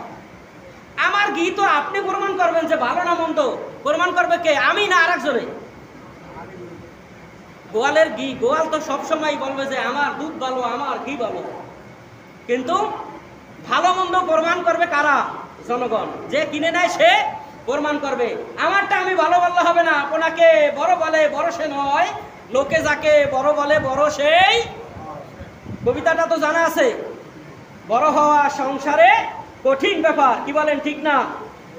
আমার ঘি তো আপনি প্রমাণ করবেন যে ভালো না মন্দ, প্রমাণ করবে কে? আমি না আরেকজনে? গোয়ালের ঘি, গোয়াল তো সবসময় বলবে যে আমার দুধ ভালো, আমার ঘি ভালো। কিন্তু ভালো মন্দ প্রমাণ করবে কারা? জনগণ। যে কিনে নেয় সে প্রমাণ করবে। আমারটা আমি ভালো বললে হবে না। আপনাকে বড় বলে বড় সে নয়, লোকে যাকে বড় বলে বড় সেই। কবিতাটা তো জানা আছে। বড় হওয়া সংসারে কঠিন ব্যাপার, কি বলেন? ঠিক না?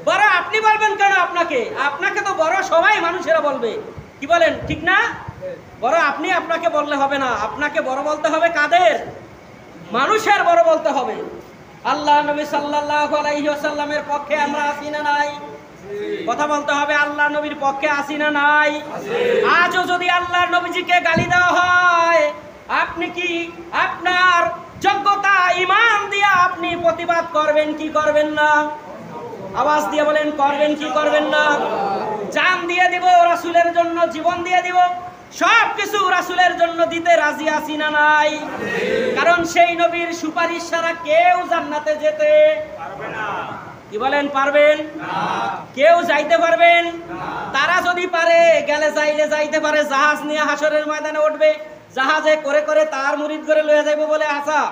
বড় আপনি বলবেন কেন? আপনাকে তো বড় সবাই মানুষেরা বলবে, কি বলেন? ঠিক না? বড় আপনি আপনাকে বললে হবে না, আপনাকে বড় বলতে হবে কাদের? মানুষের বড় বলতে হবে। আল্লাহ নবী সাল্লাল্লাহু আলাইহি ওয়াসাল্লামের পক্ষে আমরা আছি না নাই? কথা বলতে হবে, আল্লাহ নবীর পক্ষে আছি না নাই? আজও যদি আল্লাহ নবীজিকে গালি দেওয়া হয়, আপনি কি আপনার যোগ্যতা ইমান দিয়ে আপনি প্রতিবাদ করবেন কি করবেন না? আওয়াজ দিয়ে বলেন, করবেন কি করবেন না? জান দিয়ে দিব রাসূলের জন্য, জীবন দিয়ে দিব, সব কিছু রাসূলের জন্য দিতে রাজি আছি না নাই? কারণ সেই নবীর সুপারিশ ছাড়া কেউ জান্নাতে যেতে পারবে না। কি বলেন? পারবেন না? কেউ যাইতে পারবেন না। তারা যদি পারে, গেলে যাইতে পারে, জাহাজ নিয়ে হাসরের ময়দানে উঠবে, জাহাজে করে করে তার মুরিদ করে লয়ে যাইবে বলে আশা।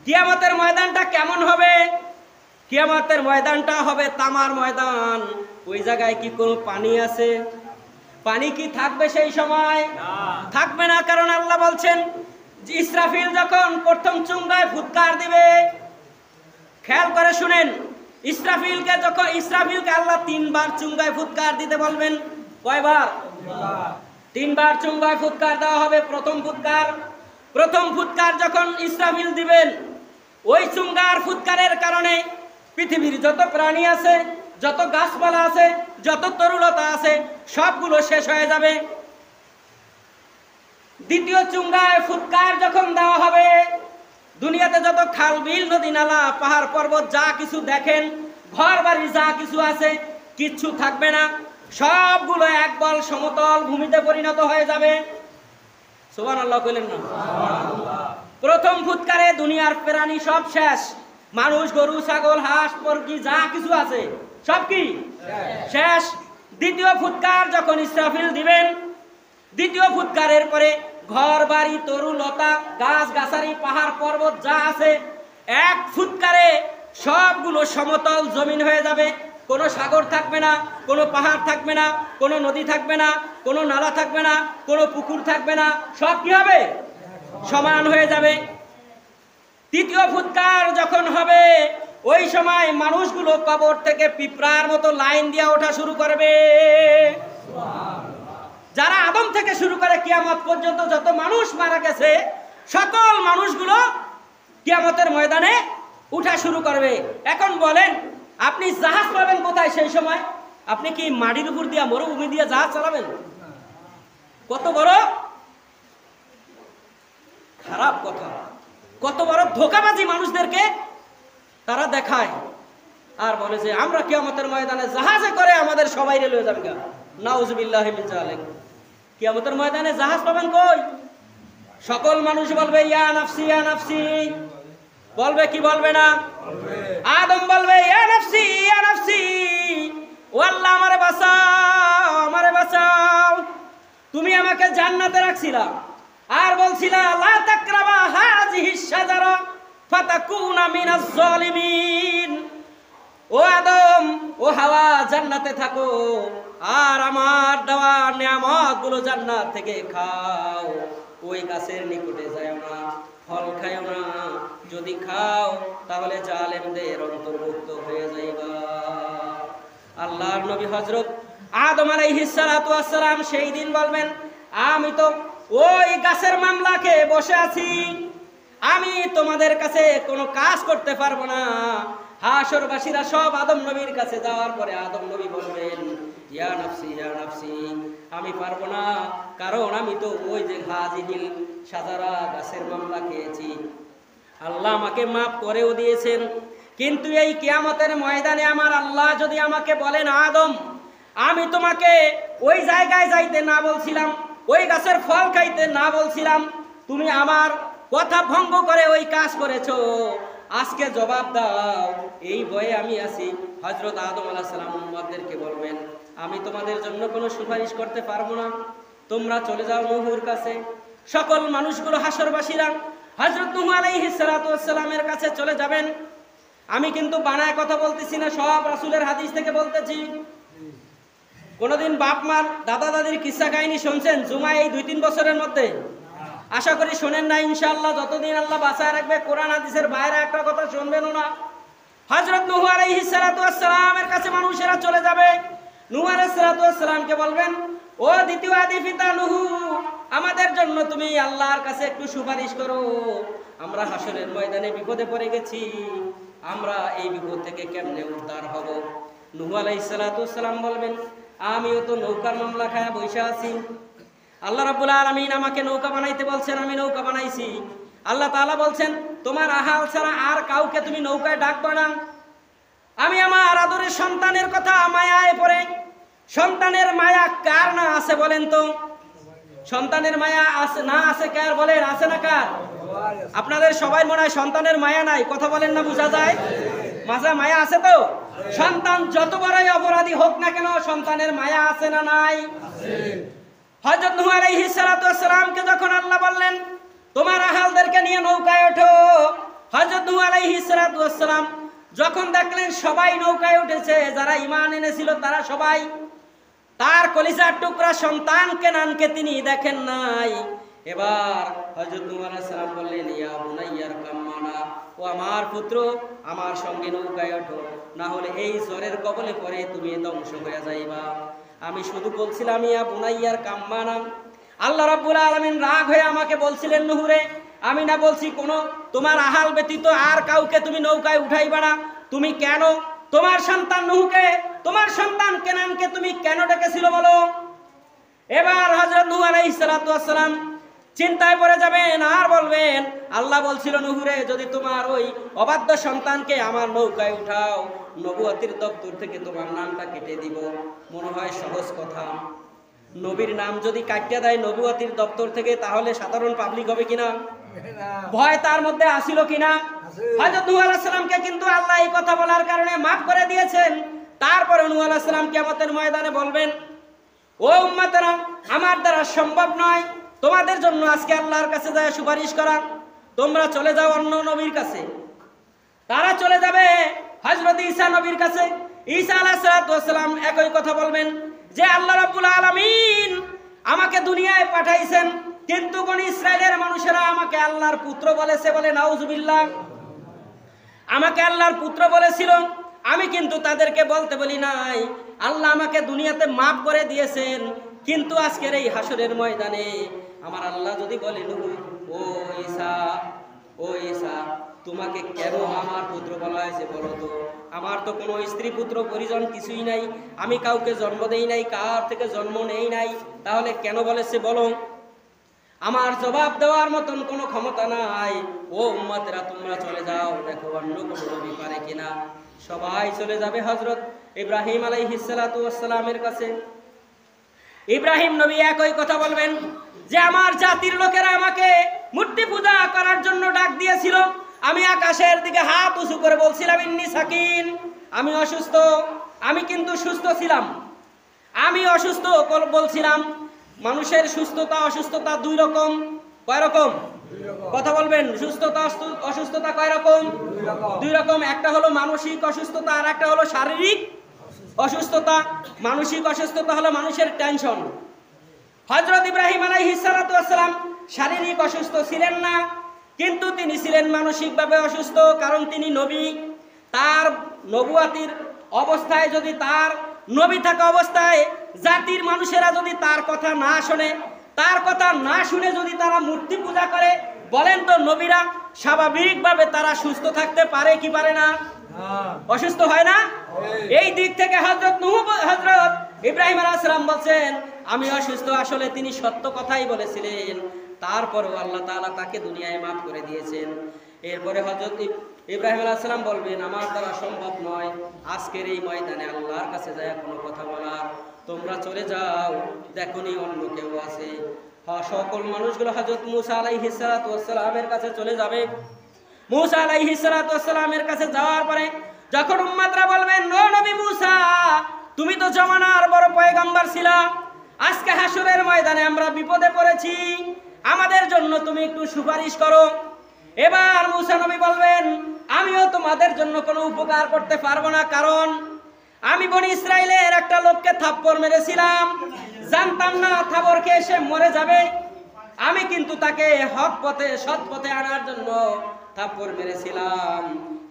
কিয়ামতের ময়দানটা কেমন হবে? কিয়ামতের ময়দানটা হবে তামার ময়দান। ওই জায়গায় কি কোনো পানি আছে? পানি কি থাকবে সেই সময়? থাকবে না। কারণ আল্লাহ বলছেন যে ইসরাফিল যখন প্রথম চুঙ্গায় ফুৎকার দিবে, খেয়াল করে শুনেন, ইসরাফিলকে আল্লাহ 3 বার চুঙ্গায় ফুৎকার দিতে বলবেন। কয়বার? 3 বার চুঙ্গায় ফুৎকার দেওয়া হবে। প্রথম ফুৎকার যখন ইসরাফিল দিবেন, ওই চুঙ্গার ফুৎকারের কারণে পৃথিবীর যত প্রাণী আছে, যত গাছপালা আছে, যত তরুলতা আছে, সবগুলো শেষ হয়ে যাবে। দ্বিতীয় চুঙ্গায় ফুৎকার যখন দেওয়া হবে, দুনিয়াতে যত খাল বিল নদী নালা পাহাড় পর্বত যা কিছু দেখেন, ঘর বাড়ি যা কিছু আছে, কিচ্ছু থাকবে না। সবগুলো একবল সমতল ভূমিতে পরিণত হয়ে যাবে। সুবহানাল্লাহ কইলেন না? প্রথম ফুৎকারে দুনিয়ার প্রাণী সব শেষ। মানুষ, গরু, ছাগল, হাঁস, মুরগি যা কিছু আছে সব কি শেষ। দ্বিতীয় ফুৎকার যখন ইসরাফিল দিবেন, দ্বিতীয় ফুৎকারের পরে ঘর বাড়ি তরুলতা গাছ গাছারি পাহাড় পর্বত যা আছে, এক ফুৎকারে সবগুলো সমতল জমিন হয়ে যাবে। কোনো সাগর থাকবে না, কোনো পাহাড় থাকবে না, কোনো নদী থাকবে না, কোনো নালা থাকবে না, কোনো পুকুর থাকবে না, সব কি হবে? সমান হয়ে যাবে। তৃতীয় ফুৎকার যখন হবে, ওই সময় মানুষগুলো কবর থেকে পিঁপড়ার মতো লাইন দিয়ে ওঠা শুরু করবে। যারা আদম থেকে শুরু করে কিয়ামত পর্যন্ত যত মানুষ মারা গেছে, সকল মানুষগুলো কিয়ামতের ময়দানে উঠা শুরু করবে। এখন বলেন, আপনি জাহাজ পাবেন কোথায় সেই সময়? আপনি কি মাটির উপর দিয়া মরুভূমি দিয়ে জাহাজ চালাবেন? কত বড় খারাপ কথা, কত বড় ধোঁকাবাজি মানুষদেরকে তারা দেখায়, আর বলে যে আমরা কিয়ামতের ময়দানে জাহাজে করে আমাদের সবাই লয়ে যাবে। নাউজুবিল্লাহি মিন যালিক। কিয়ামতের ময়দানে জাহাজ পাবেন কই? সকল মানুষ বলবে ইয়া নাফসি ইয়া নাফসি। বলবে কি বলবে না? আদম বলবে ইয়া নাফসি ইয়া নাফসি, ও আল্লাহ আমারে বাঁচাও, আমারে বাঁচাও। তুমি আমাকে জান্নাতে রাখছিলা আর বলছিলা লা তাকরাবা হাযিহিশ শাজারা ফাতাকুনা মিনাজ জালিমিন। ও আদম, ও হাওয়া, জান্নাতে থাকো আর আমার দেওয়া নিয়ামতগুলো জান্নাত থেকে খাও। ওই গাছের নিকটে যাও না, ফল খাও না। যদি খাও তাহলে জালেমদের অন্তর্ভুক্ত হয়ে যাইবা। আল্লাহর নবী হযরত আদম আলাইহিস সালাতু ওয়াস সালাম সেই দিন বলবেন, আমি তো ওই গাছের মামলাকে বসে আছি, আমি তোমাদের কাছে কোনো কাজ করতে পারবো না। হাসরবাসীরা সব আদম নবীর কাছে যাওয়ার পরে আদম নবী বলবেন ইয়া নাফসি ইয়া নাফসি, আমি পারবো না, কারণ আমি তো ওই যে হাযিহিল শাজারা গাছের মামলা খেয়েছি। আল্লাহ আমাকে মাফ করেও দিয়েছেন, কিন্তু এই কিয়ামতের ময়দানে আমার আল্লাহ যদি আমাকে বলেন আদম, আমি তোমাকে ওই জায়গায় যাইতে না বলছিলাম, ওই গাছের ফল খাইতে না বলছিলাম, তুমি আমার কথা ভঙ্গ করে ওই কাজ করেছো, আজকে জবাব দাও। এই ভয়ে আমি আছি। হযরত আদম আলাইহিস সালাম উম্মতদেরকে বলবেন, আমি তোমাদের জন্য কোনো সুপারিশ করতে পারবো না, তোমরা চলে যাও নূহের কাছে। সকল মানুষগুলো হাসরবাসীরা হযরত নূহ আলাইহিস সালাতু ওয়াস সালামের কাছে চলে যাবেন। আমি কিন্তু বানায় কথা বলতেছি না, সব রাসূলের হাদিস থেকে বলতেছি। কোনদিন বাপ মার দাদা দাদির কিস্সা কাহিনী শুনছেন জুমায় এই 2-3 বছরের মধ্যে? আশা করি শোনেন না ইনশাআল্লাহ। যতদিন আল্লাহ বাঁচায় রাখবে কোরআন হাদিসের বাইরে একটা কথা শুনবেনও না। হযরত নূহ আলাইহিস সালাতু ওয়াস সালামের কাছে মানুষেরা চলে যাবে। নূহ আলাইহিস সালাতু ওয়াস সালামকে বলবেন, ও দ্বিতীয় আদি পিতা নূহ, আমাদের জন্য তুমি আল্লাহর কাছে একটু সুপারিশ করো। আমরা হাসরের ময়দানে বিপদে পড়ে গেছি, আমরা এই বিপদ থেকে কেমনে উদ্ধার হব? নূহ আলাইহিস সালাতু ওয়াস সালাম বলবেন, আমিও তো নৌকার মামলা খায়া বসে আছি। আল্লাহ রাব্বুল আলামিন আমাকে নৌকা বানাইতে বলছেন, আমি নৌকা বানাইছি। আল্লাহ তাআলা বলছেন, তোমার আহাল ছাড়া আর কাউকে তুমি নৌকায় ডাকবা না। আমি আমার আদরের সন্তানের কথা মায়ায় পড়ে, সন্তানের মায়া কার না আছে বলেন তো? সন্তানের মায়া আছে না আছে কার বলেন? আছে না কার? আপনাদের সবাই মনে হয় সন্তানের মায়া নাই, কথা বলেন না, বোঝা যায়। মাঝে মায়া আছে তো? সন্তান যত বড়ই অপরাধী হোক না কেন, সন্তানের মায়া আছে না নাই? হযরত নূহ আলাইহিস সালাতু ওয়াস সালামকে যখন আল্লাহ বললেন তোমার আহালদেরকে নিয়ে নৌকায় ওঠো, হযরত নূহ আলাইহিস সালাতু ওয়াস সালাম যখন দেখলেন সবাই নৌকায় উঠেছে, যারা ঈমান এনেছিল তারা সবাই, তার কলিজার টুকরা সন্তান কেনানকে তিনি দেখেন নাই। এবার হযরত নূহ আলাইহিস সালাম বললেন, ইয়া বুনাইয়ার কাম্মানা, ও আমার পুত্র, আমার সঙ্গে নৌকায় ওঠো, না হলে এই ঝড়ের কবলে পড়ে তুমি ধ্বংস হয়ে যাইবা। আমি শুধু বলছিলাম ইয়া বুনাইয়ার কাম্মানা। আল্লাহ রাব্বুল আলামিন রাগ হয়ে আমাকে বলছিলেন, নূহরে, আমি না বলছি কোনো তোমার আহাল ব্যতীত আর কাউকে তুমি নৌকায় উঠাইবা না, তুমি কেন তোমার সন্তান নূহকে তোমার সন্তান কেনানকে তুমি কেন ডেকেছিল বলো। এবার হযরত নূহ আলাইহিস সালাতু ওয়াস সালাম চিন্তায় পড়ে যাবেন আর বলবেন, আল্লাহ বলছিল নূহরে, যদি তোমার ওই অবাধ্য সন্তানকে আমার নৌকায় উঠাও, নবুয়তির দপ্তর থেকে তোমার নামটা কেটে দিব। মনে হয় সহজ কথা। নবীর নাম যদি কাটিয়ে দেয় নবুয়তির দপ্তর থেকে, তাহলে সাধারণ পাবলিক হবে কিনা? ভয় তার মধ্যে আসিল কিনা? হযরত নূহ আলাইহিস সালামকে কিন্তু আল্লাহ এই কথা বলার কারণে মাফ করে দিয়েছেন। তারপরে নূহ আলাইহিস সালাম কিয়ামতের ময়দানে বলবেন, ও উম্মতেরা, আমার দ্বারা সম্ভব নয় তোমাদের জন্য আজকে আল্লাহর কাছে যায় সুপারিশ করা, তোমরা চলে যাও অন্য নবীর কাছে। তারা চলে যাবে হযরত ঈসা নবীর কাছে। ঈসা আলাইহিস সালাম একই কথা বলবেন যে আল্লাহ রাব্বুল আলামিন আমাকে দুনিয়ায় পাঠাইছেন, কিন্তু বনি ইসরাইলের মানুষেরা আমাকে আল্লাহর পুত্র বলেছে, বলে নাউজুবিল্লাহ। আমাকে আল্লাহর পুত্র বলেছিল, আমি কিন্তু তাদেরকে বলতে বলি নাই। আল্লাহ আমাকে দুনিয়াতে মাফ করে দিয়েছেন, কিন্তু আজকের এই হাসরের ময়দানে আমার আল্লাহ যদি বলেন, ও ঈসা, ও ঈসা, তোমাকে কেন আমার পুত্র বলা হয়েছে বলো তো? আমার তো কোনো স্ত্রী পুত্র পরিজন কিছুই নাই, আমি কাউকে জন্ম দেই নাই, কার থেকে জন্ম নেই নাই, তাহলে কেন বলেছে বলো? আমার জবাব দেওয়ার মতন কোনো ক্ষমতা নাই। ও উম্মতেরা, তোমরা চলে যাও, দেখো অন্য কোনো নবী পারে কিনা। সবাই চলে যাবে হযরত ইব্রাহিম আলাইহিস সালাতু ওয়াস সালামের কাছে। ইব্রাহিম নবী একই কথা বলবেন যে আমার জাতির লোকেরা আমাকে মূর্তি পূজা করার জন্য ডাক দিয়েছিল, আমি আকাশের দিকে হাত উঁচু করে বলছিলাম, ইন্নী সাকিন, আমি অসুস্থ। আমি কিন্তু সুস্থ ছিলাম, আমি অসুস্থ বলছিলাম। মানুষের সুস্থতা অসুস্থতা দুই রকম। কয় রকম? কথা বলবেন। সুস্থতা অসুস্থতা কয় রকম? দুই রকম। একটা হলো মানসিক অসুস্থতা, আর একটা হলো শারীরিক অসুস্থতা। মানসিক অসুস্থতা হলো মানুষের টেনশন। হযরত ইব্রাহিম আলাইহিস সালাতু ওয়াস সালাম শারীরিক অসুস্থ ছিলেন না, কিন্তু তিনি ছিলেন মানসিকভাবে অসুস্থ, কারণ তিনি নবী। তার নবুয়াতির অবস্থায়, যদি তার নবী থাকা অবস্থায় জাতির মানুষেরা যদি তার কথা না শোনে, তার কথা না শুনে যদি তারা মূর্তি পূজা করে, বলেন তো নবীরা স্বাভাবিকভাবে তারা সুস্থ থাকতে পারে কি পারে না? অসুস্থ হয় না? এই দিক থেকে হযরত ইব্রাহিম আলাইহিস সালাম বলছেন, আমি অসুস্থ। আসলে তিনি সত্য কথাই বলেছিলেন, তারপরেও আল্লাহ তাআলা তাকে দুনিয়ায় মাফ করে দিয়েছেন। এরপরে হযরত ইব্রাহিম আলাইহিস সালাম বলবেন, আমার দ্বারা সম্ভব নয় আজকের এই ময়দানে আল্লাহর কাছে যায় কোনো কথা বলার, তোমরা চলে যাও, দেখুনি অন্য কেউ আছে। সকল মানুষগুলো হযরত মূসা আলাইহিস সালাতু ওয়াস সালামের কাছে চলে যাবে। মূসা আলাইহিস সালাতু ওয়াস সালামের কাছে যাওয়ার পরে যখন উম্মতরা বলবেন, ও নবী মূসা, তুমি তো জামানার বড় পয়গম্বর ছিলা, আজকে হাসরের ময়দানে আমরা বিপদে পড়েছি, আমাদের জন্য তুমি একটু সুপারিশ করো। এবার মূসা নবী বলবেন, আমিও তোমাদের জন্য কোনো উপকার করতে পারবো না, কারণ আমি বনি ইসরাইলের একটা লোককে থাপ্পড় মেরেছিলাম, জানতাম না থাপ্পড় খেয়ে সে মরে যাবে। আমি কিন্তু তাকে হক পথে সৎ পথে আনার জন্য থাপ্পড় মেরেছিলাম,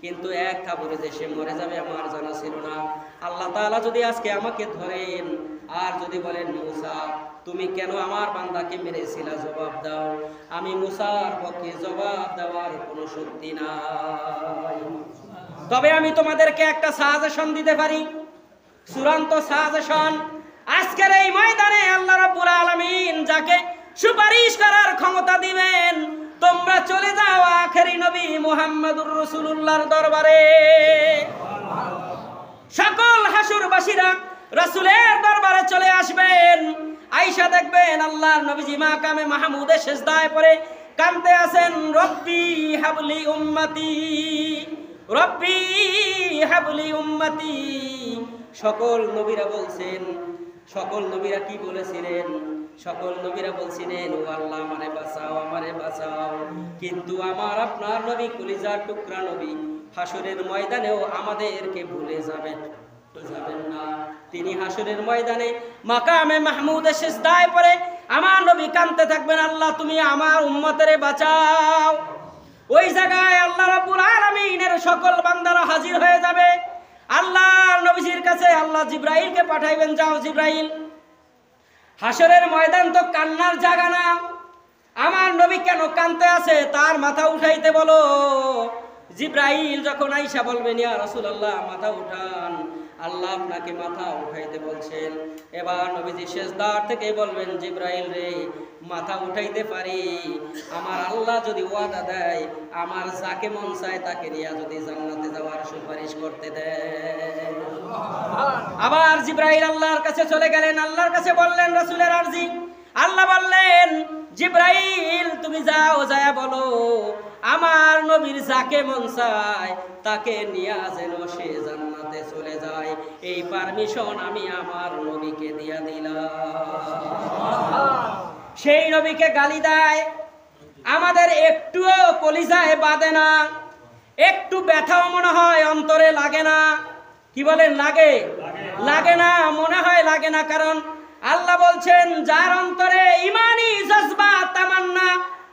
কিন্তু এক থাপ্পড়ে যে সে মরে যাবে আমার জানা ছিল না। আল্লাহ তাআলা যদি আজকে আমাকে ধরেন আর যদি বলেন, মূসা তুমি কেন আমার বান্দাকে মেরেছিলা, জবাব দাও, আমি মূসার পক্ষে জবাব দেওয়ার কোনো শক্তি নাই। তবে আমি তোমাদেরকে একটা সাজেশন দিতে পারি, চূড়ান্ত সাজেশন। আজকের এই ময়দানে আল্লাহ রাব্বুল আলামিন যাকে সুপারিশ করার ক্ষমতা দিবেন, তোমরা চলে যাও আখেরি নবী মুহাম্মদুর রাসূলুল্লাহর দরবারে। সকল হাসুরবাসীরা রাসূলের দরবারে চলে আসবেন। আয়েশা দেখবেন আল্লাহর নবীজি মাকামে মাহমুদে সিজদায় পড়ে কাঁদতে আছেন, রব্বি হাবলি উম্মতি, রব্বি হাবলি উম্মতি। সকল নবীরা বলছেন, সকল নবীরা কি বলেছিলেন? সকল নবীরা বলছিলেন, ও আল্লাহ আমারে বাঁচাও, আমারে বাঁচাও। কিন্তু আমার আপনার নবী কলিজার টুকরা নবী হাসরের ময়দানেও আমাদেরকে ভুলে যাবেন না। তিনি হাসরের ময়দানে মাকামে মাহমুদে সিজদায় পড়ে আমার নবী কাঁদতে থাকবেন, আল্লাহ তুমি আমার উম্মতেরে বাঁচাও। ওই জায়গায় আল্লাহ রাব্বুল আলামিনের সকল বান্দারা হাজির হয়ে যাবে। আল্লাহর নবীজির কাছে আল্লাহ জিবরাইলকে পাঠাইবেন, যাও জিবরাইল, হাসরের ময়দান তো কান্নার জায়গা না, আমার নবী কেন কাঁদতে আছে তার মাথা উঠাইতে বলো। জিব্রাইল যখন আইসা বলবেন ইয়া রাসূলুল্লাহ মাথা উঠান, আল্লাহ আপনাকে মাথা উঠাইতে বলছেন। এবার নবীজি সেজদার থেকে বলবেন জিব্রাইল রে মাথা উঠাইতে পারি, আমার আল্লাহ যদি ওয়াদা দেয় আমার যাকে মন চায় তাকে নিয়ে যদি জান্নাতে যাওয়ার সুপারিশ করতে দেয়। আবার জিব্রাইল আল্লাহর কাছে চলে গেলেন, আল্লাহর কাছে বললেন রাসূলের আরজি। আল্লাহ বললেন জিব্রাইল তুমি যাও, যায় বলো আমার নবীর যাকে মন চায় তাকে নিয়ে যেন সে জান্নাতে চলে যায়, এই পারমিশন আমি আমার নবীকে দিয়া দিলাম। সেই নবীকে গালি দেয়, আমাদের একটুও কলিজায় বাঁধে না, একটু ব্যথাও মনে হয় অন্তরে লাগে না। কি বলেন লাগে? লাগে না, মনে হয় লাগে না। কারণ আল্লাহ বলছেন যার অন্তরে ইমানি জজবা তামান্না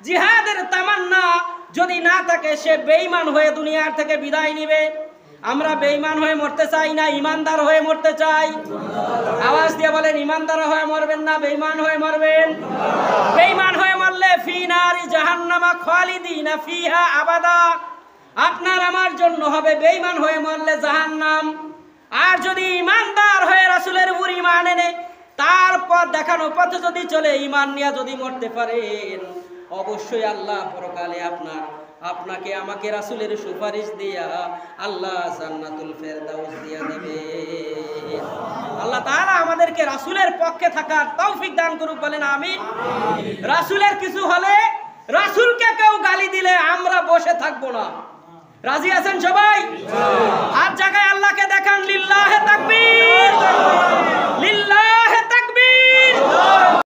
জিহাদের তামান্না যদি না থাকে সে বেঈমান হয়ে দুনিয়ার থেকে বিদায় নিবে। আমরা বেঈমান হয়ে মরতে চাই না, ইমানদার হয়ে মরতে চাই। আওয়াজ দিয়ে বলেন ইমানদার হয়ে মরবেন না বেঈমান হয়ে মরবেন? বেঈমান হয়ে মরলে ফি নারি জাহান্নামা খালিদিনা ফিহা আবাদা, আপনার আমার জন্য হবে বেঈমান হয়ে মরলে জাহান্নাম। আর যদি ইমানদার হয়ে রাসূলের উপর ঈমান এনে তারপর দেখানো পথে যদি চলে ঈমান নিয়ে যদি মরতে পারেন, অবশ্যই আল্লাহ পরকালে আপনাকে আমাকে রাসূলের সুপারিশ দিয়া আল্লাহ জান্নাতুল ফেরদাউস দিয়া দিবে। আল্লাহ তাআলা আমাদেরকে রাসূলের পক্ষে থাকার তৌফিক দান করুক, বলেন আমিন। রাসূলের কিছু হলে, রাসূলকে কেউ গালি দিলে আমরা বসে থাকবো না। রাজি আছেন সবাই? হাত জায়গায় আল্লাহকে দেখান, লিল্লাহে তাকবীর।